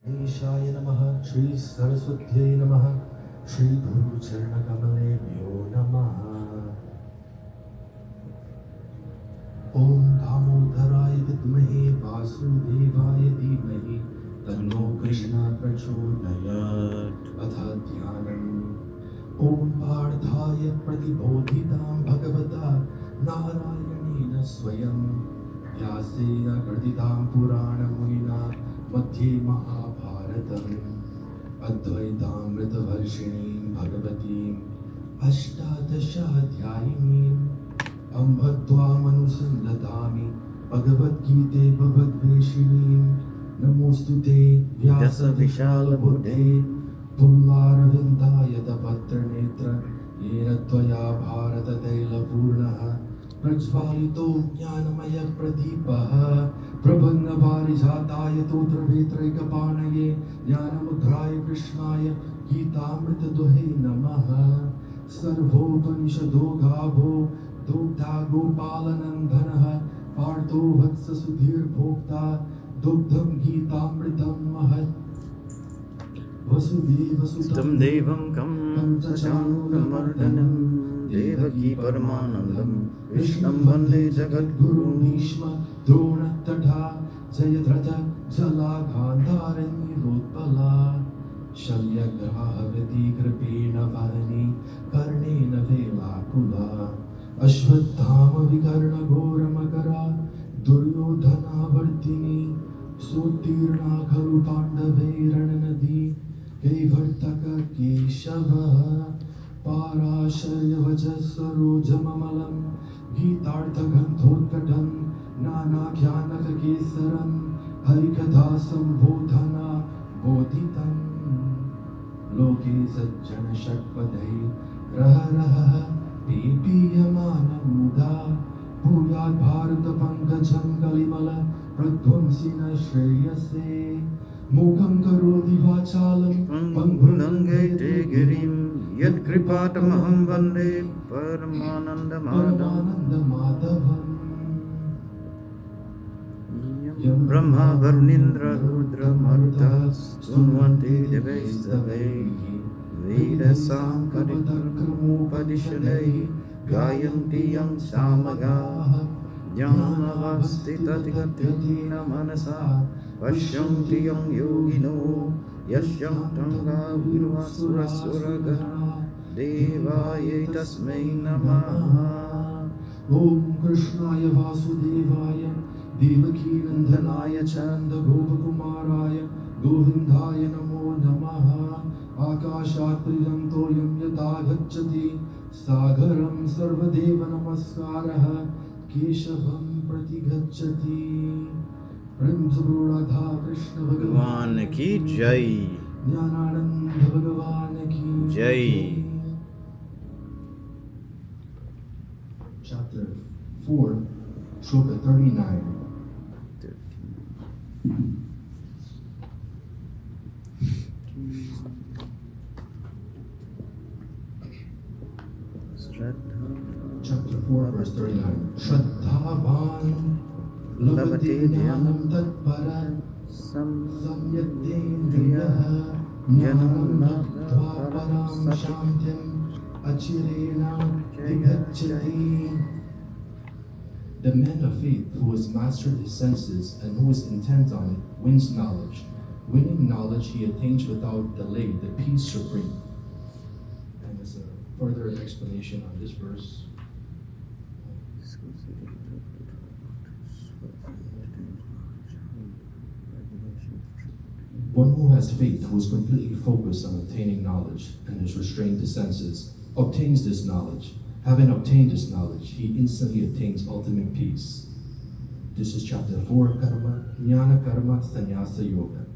Ishaya Namaha, Shri Saraswatyai Namaha, Shri Guru Charana Kamalebhyo Namaha. Om Damodharaya Vidmahe Vasudevaya Dhimahi Tanno Krishna Prachodayat. Atha Dhyanam. Om Parthaya Pratibodhitam Bhagavata Narayanena Swayam Vyasena Krititam Purana Munina Madhye Mahabharatam Advaitamrita Varshinim Bhagavatim Ashtadashadhyayinim Ambhadva Manusandadami Bhagavad Gita Bhavadveshinim Namostute Vyasa Vishala Buddhe Pullaravindaya Tapatra Netra Yena Tvaya Bharata Taila Purnaha Prajvalito Jnanamaya Pradipaha Prabhanna Parijataya Totra Vetraikapanaye Jnanamudraya Krishnaya Gitamrita Dohe Namaha Sarvopanishado Gavo Dogdha Gopalanandhanaha Partho Vatsa Sudhir Bhokta Dogdham Gitamritam Mahat Vasudeva Sutam Devam Kam Sachanugamardhanam Devaki Paramanandam Krishnam Vande Jagat Guru Nishma Drona Tadha Jayadratha Jala Gandharani Rotpala Shalyagraha Viti Kripena Vahani Karnena Vela Kula Ashvathama Vikarna Gora Makara Duryodhana Vartini Sotirna Khalu Pandave Rananadi Kevartaka Keshava Parasharya Vajasaro Jamamalam Gitartha Gandhodkatam Nana Kyanaka Kesaram Harikadasam Bodhana Bodhitam Loke Sajjana Shakpadai Raha Raha Pipiyamana Muda Bhuyad Bharata Pankajam Kalimala Pradvamsina Shreyase Mukham Karoti Vachalam Pangunangate Girim Yad Kripatamaham Vande Paramananda Madhavam Yam Brahma Varunindra Rudra Marutas Sunvanti Devestave Vedasam Kaditakramo Padishanei Gayanti Yang Samagaha Jnanavastita Tigatina Manasa Vashyanti Yang Yogino Yashyam Tanga Virvasura Suragana Devaya Tasmai Namaha. Om Krishnaya Vasudevaya Devaki Nandanaya Chanda Gopakumaraya Govindaya Namo Namaha. Akashat Priyantoyam Yata Gacchati Sagaram Sarvadeva Namaskaraha Keshavam Prati Gacchati. Prem Guru Radha Krishna Bhagavan ki Jai. Jnanananda Bhagavan ki Jai. Chapter 4, Sloka 39. Chapter 4, verse 39. Shraddhavan Lavate Dhyanam Tatpara Samyatendriyaha Jnanam Nattva Param Shantim Achirena Vigacchati. The man of faith who has mastered his senses and who is intent on it wins knowledge. Winning knowledge, he attains without delay the peace supreme. And there's a further explanation on this verse. One who has faith, who is completely focused on obtaining knowledge and has restrained the senses, obtains this knowledge. Having obtained this knowledge, he instantly attains ultimate peace. This is chapter 4, Karma, Jnana Karma Sannyasa Yoga.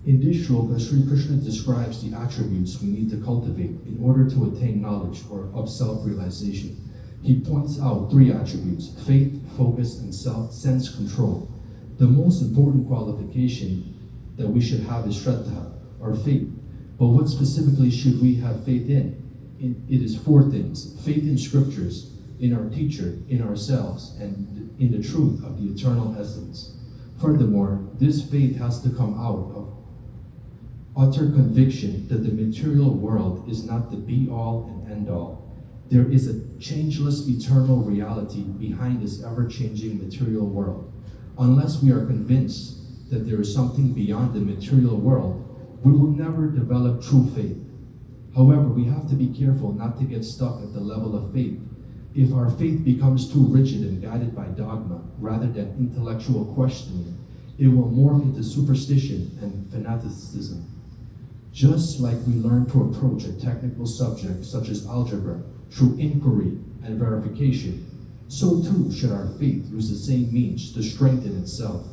In this shloka, Sri Krishna describes the attributes we need to cultivate in order to attain knowledge or of self-realization. He points out 3 attributes: faith, focus, and sense control. The most important qualification that we should have is Shraddha, or faith. But what specifically should we have faith in? It is 4 things: faith in scriptures, in our teacher, in ourselves, and in the truth of the eternal essence. Furthermore, this faith has to come out of utter conviction that the material world is not the be-all and end-all. There is a changeless eternal reality behind this ever-changing material world. Unless we are convinced that there is something beyond the material world, we will never develop true faith. However, we have to be careful not to get stuck at the level of faith. If our faith becomes too rigid and guided by dogma rather than intellectual questioning, it will morph into superstition and fanaticism. Just like we learn to approach a technical subject such as algebra through inquiry and verification, so too should our faith use the same means to strengthen itself.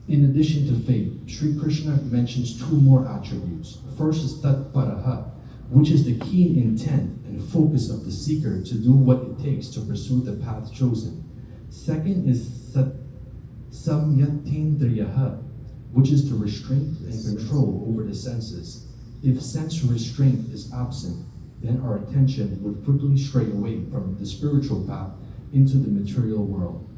In addition to faith, Sri Krishna mentions two more attributes. First is Tat Paraha, which is the keen intent and focus of the seeker to do what it takes to pursue the path chosen. Second is Samyatindriyaha, which is the restraint and control over the senses. If sense restraint is absent, then our attention would quickly stray away from the spiritual path into the material world.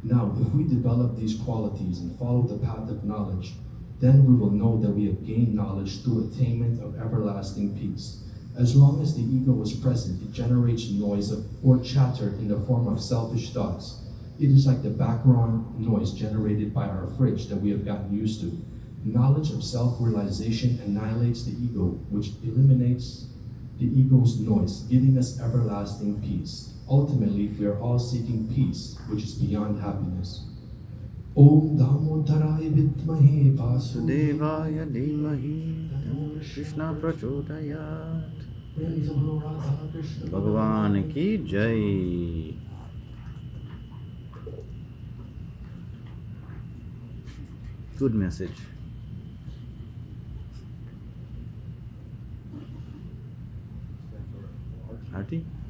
Now, if we develop these qualities and follow the path of knowledge, then we will know that we have gained knowledge through attainment of everlasting peace. As long as the ego is present, it generates noise or chatter in the form of selfish thoughts. It is like the background noise generated by our fridge that we have gotten used to. Knowledge of self-realization annihilates the ego, which eliminates the ego's noise, giving us everlasting peace. Ultimately, we are all seeking peace, which is beyond happiness. Om Damodaraye Vidmahe Vasudevaya Dhimahi Tanno Krishna Prachodayat. Bhagavan ki Jai. Good message. Arti?